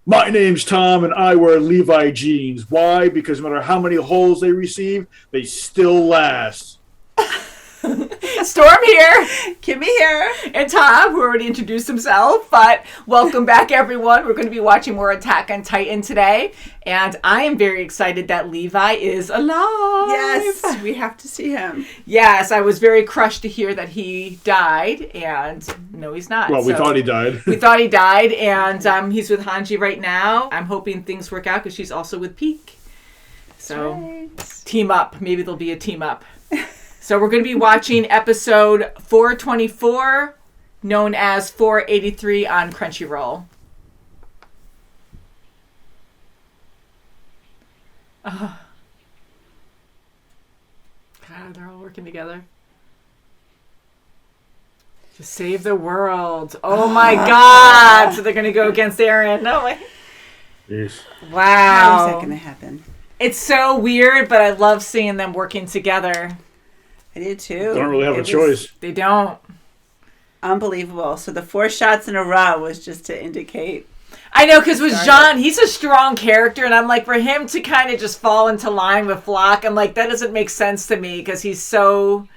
My name's Tom, and I wear Levi jeans. Why? Because no matter how many holes they receive, they still last. Storm here. Kimmy here. And Tom, who already introduced himself. But welcome back, everyone. We're going to be watching more Attack on Titan today. And I am very excited that Levi is alive. Yes, we have to see him. Yes, I was very crushed to hear that he died. And no, he's not. Well, we thought he died. We thought he died. And he's with Hanji right now. I'm hoping things work out because she's also with Peak. So, right. Team up. Maybe there'll be a team up. So we're going to be watching episode 424, known as 483 on Crunchyroll. God, they're all working together. To save the world. Oh my God. So they're going to go against Eren. No way. Yes. Wow. How is that going to happen? It's so weird, but I love seeing them working together. I did too. They don't really have a choice. They don't. Unbelievable. So the 4 shots in a row was just to indicate. I know, because with Jean, he's a strong character, and I'm like, for him to kind of just fall into line with Flock, I'm like, that doesn't make sense to me, because he's so,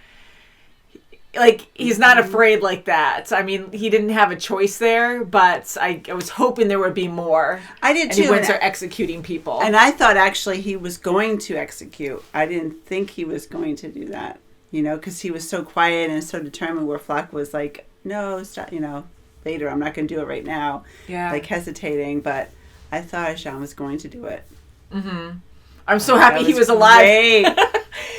like, he's not afraid like that. I mean, he didn't have a choice there, but I was hoping there would be more. I did too. And he went to executing people. And I thought actually he was going to execute. I didn't think he was going to do that. You know, because he was so quiet and so determined, where Flock was like, no, stop, later, I'm not going to do it right now. Yeah. Like hesitating, but I thought Jean was going to do it. Mm-hmm. I'm so happy he was alive.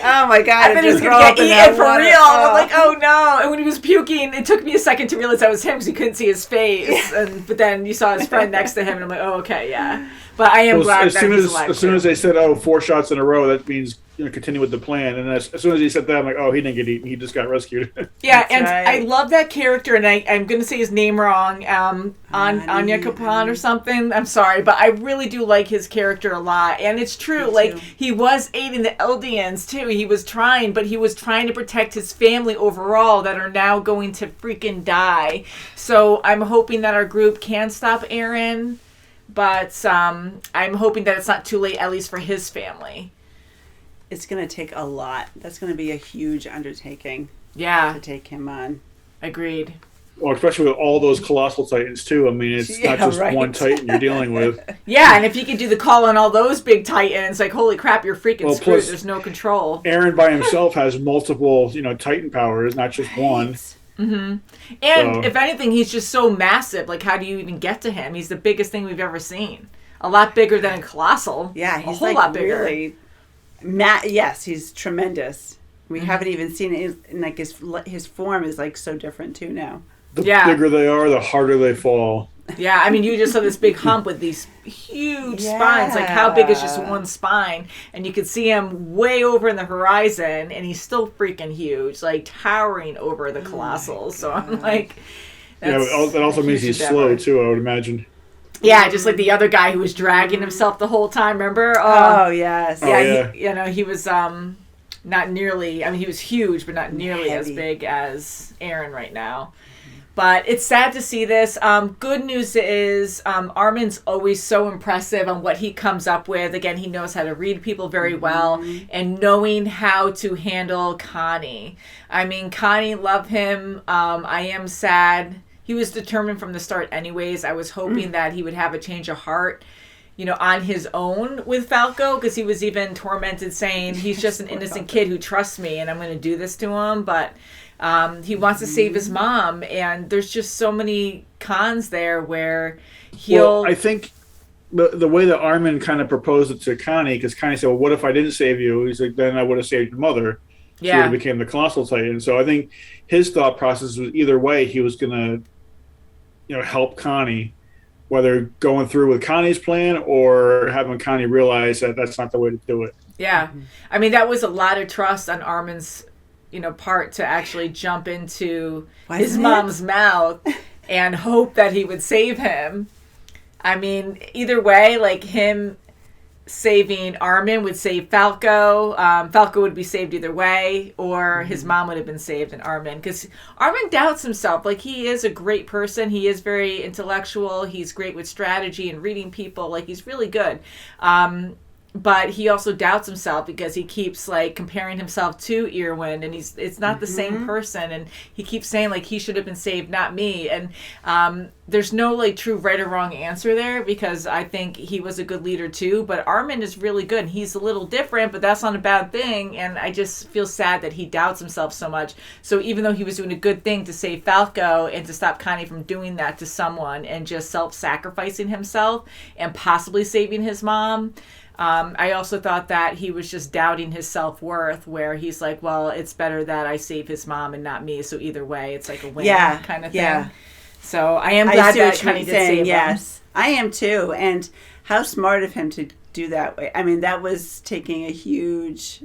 Oh my God. I thought he was going to get eaten for real. Oh. I'm like, oh no. And when he was puking, it took me a second to realize that was him because you couldn't see his face. Yeah. But then you saw his friend next to him, and I'm like, oh, okay, yeah. But I am glad that he's alive. As soon as they said, 4 shots in a row, that means continue with the plan. And as soon as he said that, I'm like, oh, he didn't get eaten. He just got rescued. Yeah, that's and right. I love that character, and I'm going to say his name wrong, Anya Kapan or something. I'm sorry, but I really do like his character a lot. And it's true, like, he was aiding the Eldians, too. He was trying, but he was trying to protect his family overall that are now going to freaking die. So I'm hoping that our group can stop Eren, but I'm hoping that it's not too late, at least for his family. It's going to take a lot. That's going to be a huge undertaking. Yeah. To take him on. Agreed. Well, especially with all those colossal titans, too. I mean, it's not just one titan you're dealing with. Yeah, and if you could do the call on all those big titans, like, holy crap, you're freaking screwed. There's no control. Eren by himself has multiple, titan powers, not just one. Mm-hmm. And if anything, he's just so massive. Like, how do you even get to him? He's the biggest thing we've ever seen. A lot bigger than a colossal. Yeah, he's a whole lot bigger. Really... yes, he's tremendous. We haven't even seen it. And like his form is like so different too now. The bigger they are, the harder they fall. Yeah, I mean, you just saw this big hump with these huge spines. Like, how big is just one spine? And you could see him way over in the horizon, and he's still freaking huge, like towering over the colossals. So I'm like, that also means he's slow too, I would imagine. Yeah, just like the other guy who was dragging himself the whole time, remember? Oh, yes. Yeah, he was not nearly, I mean, he was huge, but not nearly as big as Eren right now. But it's sad to see this. Good news is Armin's always so impressive on what he comes up with. Again, he knows how to read people very well and knowing how to handle Connie. I mean, Connie, love him. I am sad. He was determined from the start anyways. I was hoping that he would have a change of heart, on his own with Falco, because he was even tormented saying he's just an innocent kid who trusts me and I'm going to do this to him. But he wants to save his mom, and there's just so many cons there where he'll... Well, I think the way that Armin kind of proposed it to Connie, because Connie said, well, what if I didn't save you? He's like, then I would have saved your mother. She would have became the Colossal Titan. So I think his thought process was either way he was going to help Connie, whether going through with Connie's plan or having Connie realize that that's not the way to do it. Yeah. I mean, that was a lot of trust on Armin's, part to actually jump into his mom's mouth and hope that he would save him. I mean, either way, like him saving Armin would save Falco. Falco would be saved either way, or his mom would have been saved and Armin. Because Armin doubts himself. Like, he is a great person. He is very intellectual. He's great with strategy and reading people. Like, he's really good. But he also doubts himself because he keeps, like, comparing himself to Irwin, and it's not the same person, and he keeps saying, like, he should have been saved, not me. And there's no, like, true right or wrong answer there, because I think he was a good leader too, but Armin is really good. He's a little different, but that's not a bad thing, and I just feel sad that he doubts himself so much. So even though he was doing a good thing to save Falco and to stop Connie from doing that to someone and just self-sacrificing himself and possibly saving his mom, I also thought that he was just doubting his self-worth, where he's like, well, it's better that I save his mom and not me, so either way, it's like a win kind of thing. Yeah. So I am glad that Connie did save him. Yes, I am too. And how smart of him to do that way. I mean, that was taking a huge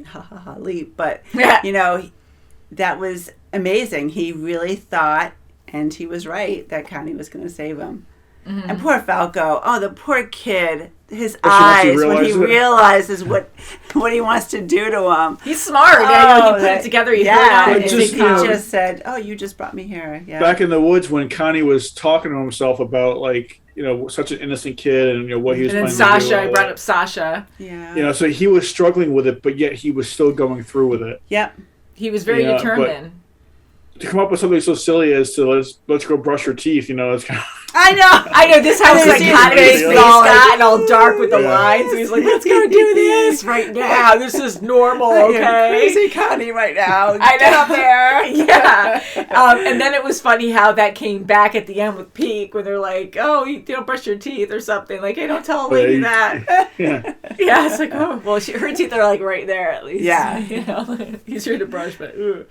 leap, but, you know, that was amazing. He really thought, and he was right, that Connie was going to save him. And poor Falco. Oh, the poor kid. His eyes when he realizes what he wants to do to him. He's smart. He put it together. He just said, "Oh, you just brought me here." Yeah. Back in the woods, when Connie was talking to himself about, like, you know, such an innocent kid, and, you know, what he was planning to do. And then Sasha, I brought up Sasha. Yeah. You know, so he was struggling with it, but yet he was still going through with it. Yep. He was very determined. To come up with something so silly as to let's go brush your teeth, you know, it's kind of... I know. This house like Connie's face got all dark with the lines. So he's like, let's go do this right now. This is normal, okay? Crazy Connie right now. I know. Up there. Yeah. And then it was funny how that came back at the end with Peak, when they're like, oh, you don't brush your teeth or something. Like, hey, don't tell a lady that. Yeah. Yeah, it's like, oh, well, her teeth are like right there at least. Yeah. You know, easier to brush, but ooh.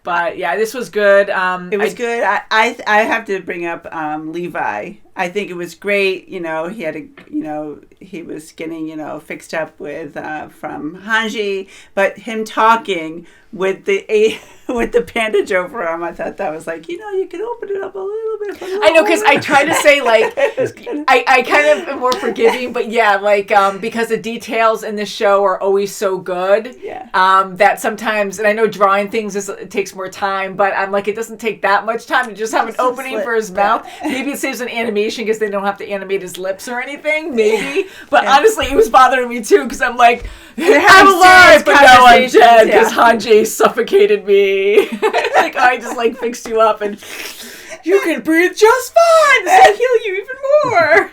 But yeah, this was good. It was good. I have to bring up Levi. I think it was great. You know, he was getting, fixed up with from Hanji, but him talking with the bandage over him, I thought that was like, you can open it up a little bit. I know, because I try to say, like, I kind of am more forgiving, but yeah, like, because the details in the show are always so good, that sometimes, and I know drawing things it takes more time, but I'm like, it doesn't take that much time to just have an opening for his mouth. Maybe it saves an animation because they don't have to animate his lips or anything, maybe. But honestly, it was bothering me too, because I'm like, I'm alive, but now I'm dead because Hanji suffocated me. Like, I just like fixed you up and you can breathe just fine. I'll heal you even more.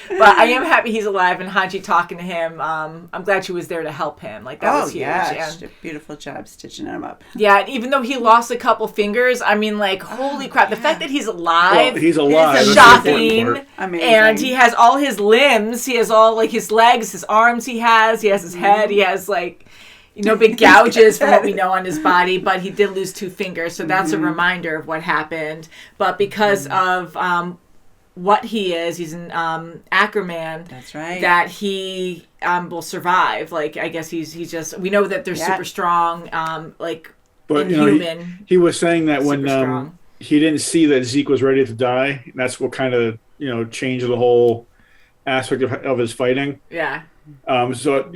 But I am happy he's alive, and Hanji talking to him. I'm glad she was there to help him. Like, that was huge. Yeah, she did a beautiful job stitching him up. Yeah, and even though he lost a couple fingers, I mean, like, holy crap! The fact that he's alive, he's alive, is shocking. Amazing. And he has all his limbs. He has all, like, his legs, his arms. He has his head. He has, like, big gouges from what we know on his body, but he did lose 2 fingers, so that's a reminder of what happened. But because of what he is, he's an Ackerman. That's right. That he will survive. Like, I guess he's just, we know that they're super strong, but inhuman. He was saying that when he didn't see that Zeke was ready to die, and that's what kind of changed the whole aspect of his fighting. Yeah. So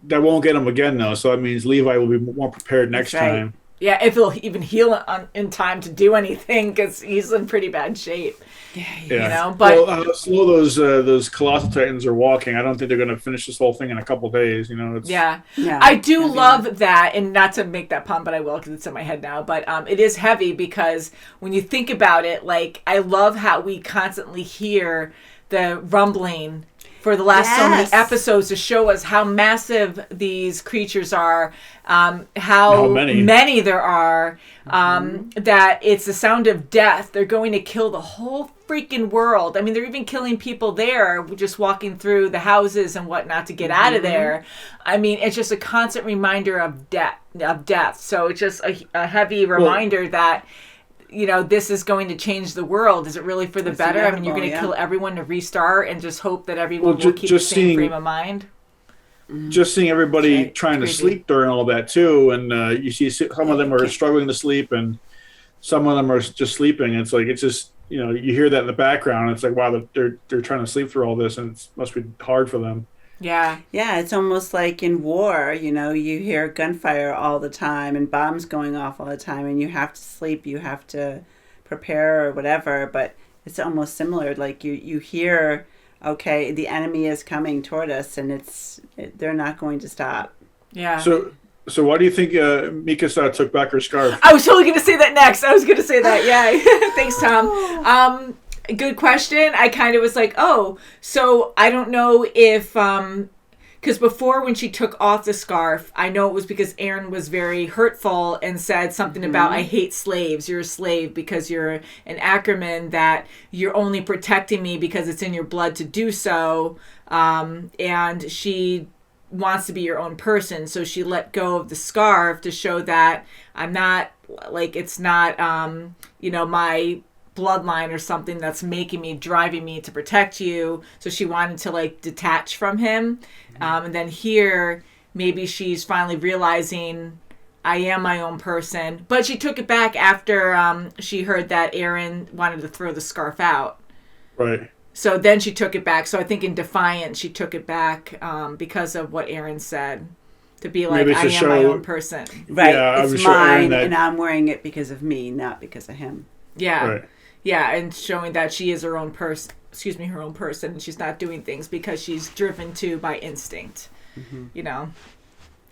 that won't get him again though. So that means Levi will be more prepared next time. Yeah, if he'll even heal in time to do anything, because he's in pretty bad shape. Yeah. But how slow those colossal titans are walking. I don't think they're going to finish this whole thing in a couple days. I do love that, and not to make that pun, but I will because it's in my head now. But it is heavy because when you think about it, like, I love how we constantly hear the rumbling for the last so many episodes to show us how massive these creatures are, how many there are, that it's the sound of death. They're going to kill the whole freaking world. I mean, they're even killing people there, just walking through the houses and whatnot to get out of there. I mean, it's just a constant reminder of death. So it's just a heavy reminder that this is going to change the world. Is it really for the better? I mean, you're going to kill everyone to restart and just hope that everyone will keep the same frame of mind. Just seeing everybody trying to sleep during all that too, and you see some of them are struggling to sleep, and some of them are just sleeping. It's like, it's just you hear that in the background. And it's like, wow, they're trying to sleep through all this, and it must be hard for them. Yeah. Yeah, it's almost like in war, you hear gunfire all the time and bombs going off all the time, and you have to sleep, you have to prepare or whatever, but it's almost similar. Like you hear, okay, the enemy is coming toward us, and they're not going to stop. Yeah. So why do you think Mikasa took back her scarf? I was totally going to say that next. I was going to say that. Yeah. Thanks, Tom. Good question. I kind of was like, oh, so I don't know if, because before when she took off the scarf, I know it was because Eren was very hurtful and said something about, I hate slaves. You're a slave because you're an Ackerman, that you're only protecting me because it's in your blood to do so. And she wants to be your own person. So she let go of the scarf to show that I'm not, like, it's not, my bloodline or something that's driving me to protect you. So she wanted to like detach from him. And then here, maybe she's finally realizing I am my own person. But she took it back after she heard that Eren wanted to throw the scarf out. Right. So then she took it back. So I think in defiance, she took it back because of what Eren said. To be like, I am my own person. Right. Yeah, it's mine, and I'm wearing it because of me, not because of him. Yeah. Right. Yeah, and showing that she is her own person, and she's not doing things because she's driven to by instinct, How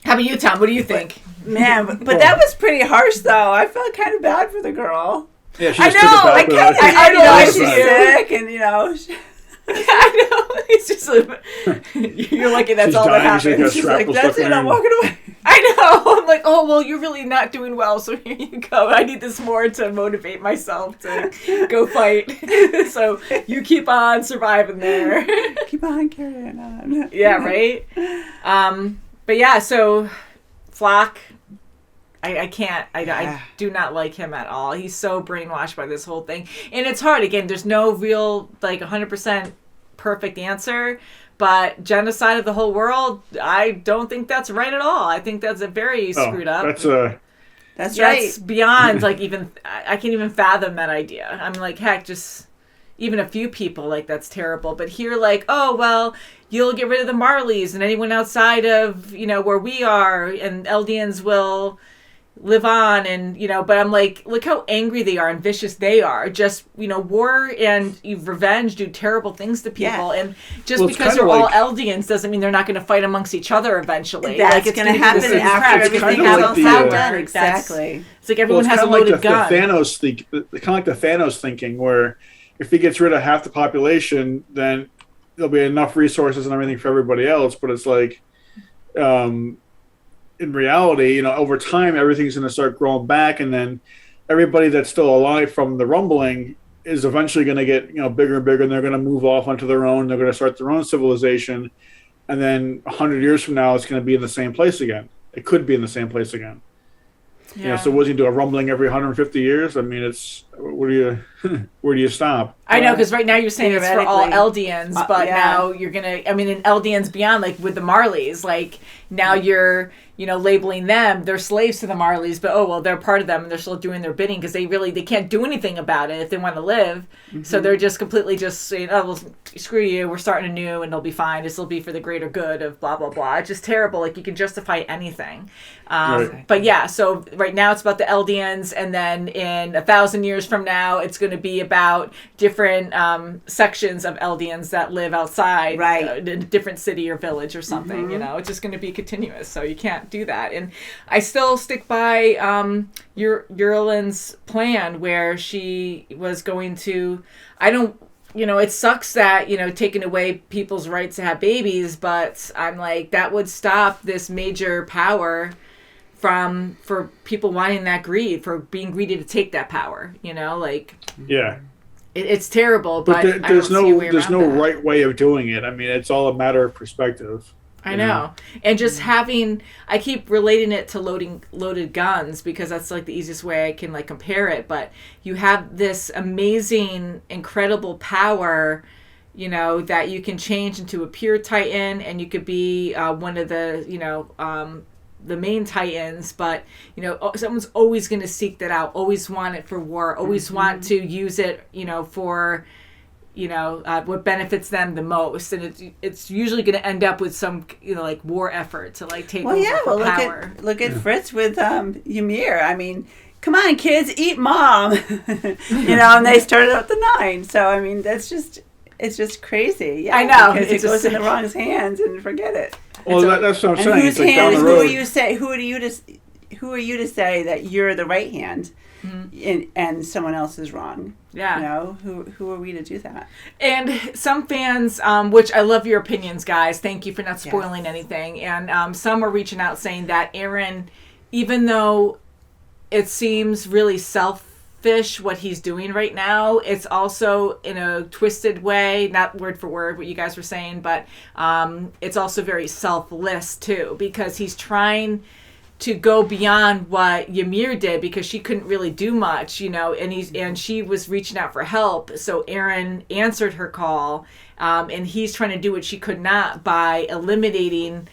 about you, Tom? What do you think? But that was pretty harsh, though. I felt kind of bad for the girl. Yeah, she I just know, took it back. I know, she's sick, and I know. It's just you're lucky that's She's all that dying, she's happens. got she's like, shrapnel that's stuck it, in I'm her. walking away. I know. I'm like, oh, well, you're really not doing well, so here you go. I need this more to motivate myself to go fight. So you keep on surviving there. Keep on carrying on. Yeah, right? But yeah, so Flock, I can't. I do not like him at all. He's so brainwashed by this whole thing. And it's hard. Again, there's no real, 100% perfect answer. But genocide of the whole world, I don't think that's right at all. I think that's a very screwed up. That's right. That's beyond, even, I can't even fathom that idea. I'm like, heck, just even a few people, that's terrible. But here, oh, well, you'll get rid of the Marleys and anyone outside of, where we are, and Eldians will live on, and but I'm like, look how angry they are and vicious they are. Just war and revenge do terrible things to people, and just because they're all Eldians doesn't mean they're not going to fight amongst each other eventually. That's going to happen after everything is all said and done. Exactly. It's like everyone has a loaded gun. Kind of like the Thanos thinking, where if he gets rid of half the population, then there'll be enough resources and everything for everybody else. But it's like, in reality, over time, everything's going to start growing back, and then everybody that's still alive from the rumbling is eventually going to get, bigger and bigger, and they're going to move off onto their own. They're going to start their own civilization, and then 100 years from now, it's going to be in the same place again. It could be in the same place again. Yeah. So was he do a rumbling every 150 years? I mean, it's where do you stop? I know, because right now you're saying it's for all Eldians, but now you're gonna. I mean, in Eldians Beyond, with the Marleys, now you're labeling them, they're slaves to the Marleys, but oh well, they're part of them and they're still doing their bidding because they can't do anything about it if they want to live. So they're just completely just saying, oh well, screw you, we're starting anew and it'll be fine. This will be for the greater good of blah blah blah. It's just terrible. You can justify anything. Right. But yeah, so right now it's about the Eldians, and then in 1,000 years from now, it's going to be about different sections of Eldians that live outside, in a different city or village or something. It's just going to be continuous. So you can't do that. And I still stick by Yurlin's plan where she was going to. I don't. It sucks that, taking away people's rights to have babies, but I'm like, that would stop this major power for people wanting that greed, for being greedy to take that power, Yeah. It's terrible, but there's no right way of doing it. I mean, it's all a matter of perspective. I know. And just I keep relating it to loaded guns because that's the easiest way I can compare it. But you have this amazing, incredible power, that you can change into a pure Titan, and you could be one of the main Titans, but someone's always going to seek that out, always want it for war, always want to use it, for what benefits them the most, and it's usually going to end up with some like war effort to like take over power. Look at Fritz with Ymir. I mean, come on, kids, eat mom. And they started out the 9. So I mean, it's just crazy. Yeah, I know, because it goes in the wrong hands and forget it. Well, that's what I'm saying. Whose hands? Who are you to say that you're the right hand, and someone else is wrong? Yeah. Who are we to do that? And some fans, which I love your opinions, guys. Thank you for not spoiling anything. And some are reaching out saying that Eren, even though it seems really selfish what he's doing right now, it's also in a twisted way, not word for word what you guys were saying, but it's also very selfless too, because he's trying to go beyond what Ymir did, because she couldn't really do much, and she was reaching out for help. So Eren answered her call, and he's trying to do what she could not by eliminating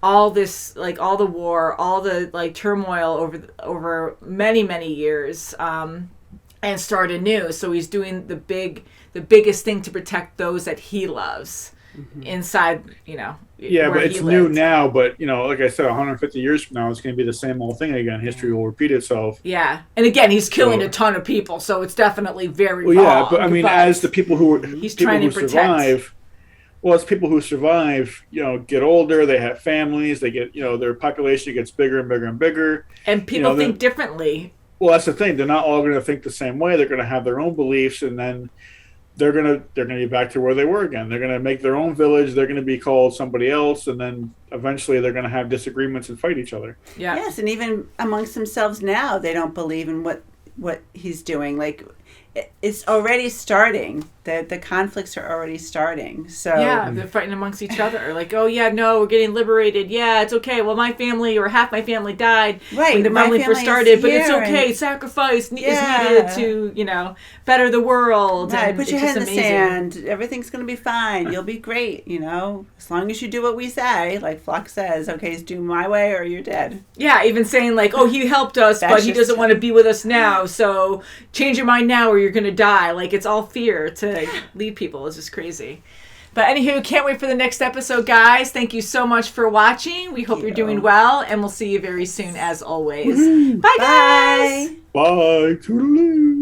all this, like all the war, all the like turmoil over many, many years, and start anew. So he's doing the biggest thing to protect those that he loves inside, Yeah, but it's new now. But like I said, 150 years from now, it's going to be the same old thing again. History will repeat itself. Yeah, and again, he's killing a ton of people, so it's definitely very wrong. Yeah, but I mean, as the people who survive. Well, it's people who survive, get older, they have families, they get, their population gets bigger and bigger and bigger. And people think differently. Well, that's the thing. They're not all going to think the same way. They're going to have their own beliefs, and then they're going to be back to where they were again. They're going to make their own village. They're going to be called somebody else, and then eventually they're going to have disagreements and fight each other. Yeah. Yes, and even amongst themselves now, they don't believe in what he's doing. Like, it's already starting. The conflicts are already starting. So yeah, they're fighting amongst each other. Like, oh yeah, no, we're getting liberated. Yeah, it's okay. Well, my family or half my family died when the family first started, but it's okay. Sacrifice is needed to better the world. Right, and put your head in the sand. Everything's going to be fine. You'll be great. As long as you do what we say, like Flock says. Okay, it's do my way or you're dead. Yeah, even saying like, oh, he helped us, but he doesn't want to be with us now. So change your mind now, or you're going to die. Like, it's all fear to lead people. It's just crazy. But anywho, can't wait for the next episode, guys. Thank you so much for watching. We hope you're doing well, and we'll see you very soon as always. Bye, guys. Bye. Toodaloo.